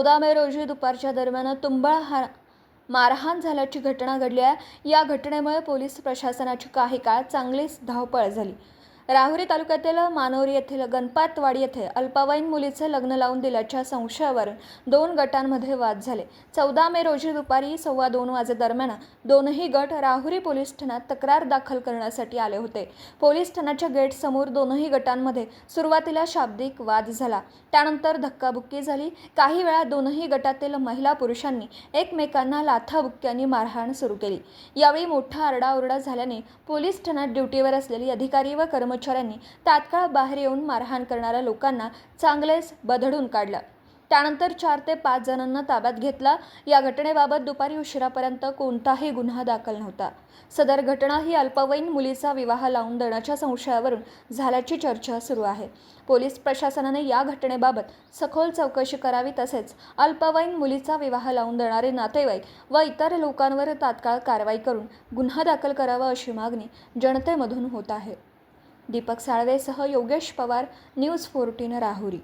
14 मे रोजी दुपारच्या दरम्यान मारहाण झाल्याची घटना घडली आहे। या घटनेमुळे पोलीस प्रशासनाची काही काळ चांगलीच धावपळ झाली। राहुरी तालुक्यातील मानोरी येथील गणपतवाडी येथे अल्पवयीन मुलीचे लग्न लावून दिल्याच्या संशयावरून दोन गटांमध्ये वाद झाले। 14 मे रोजी दुपारी 2:15 वाजेदरम्यान दोनही गट राहुरी पोलीस ठाण्यात तक्रार दाखल करण्यासाठी आले होते। पोलीस ठाण्याच्या गेट समोर दोनही गटांमध्ये सुरुवातीला शाब्दिक वाद झाला, त्यानंतर धक्काबुक्की झाली। काही वेळा दोनही गटातील महिला पुरुषांनी एकमेकांना लाथाबुक्क्यांनी मारहाण सुरू केली। यावेळी मोठा आरडाओरडा झाल्याने पोलीस ठाण्यात ड्युटीवर असलेली अधिकारी व कर्मचाऱ्यांनी तात्काळ बाहेर येऊन मारहाण करणाऱ्या लोकांना चांगलेच बदडून काढलं। त्यानंतर 4 ते 5 जणांना ताब्यात घेतला। या घटनेबाबत दुपारी उशिरापर्यंत कोणताही गुन्हा दाखल नव्हता। सदर घटना ही अल्पवयीन मुलीचा विवाह लावून देण्याच्या संशयावरून झाल्याची चर्चा सुरू आहे। पोलीस प्रशासनाने या घटनेबाबत सखोल चौकशी करावी, तसेच अल्पवयीन मुलीचा विवाह लावून देणारे नातेवाईक व इतर लोकांवर तात्काळ कारवाई करून गुन्हा दाखल करावा अशी मागणी जनतेमधून होत आहे। दीपक साळवेसह योगेश पवार, न्यूज 14 राहुरी।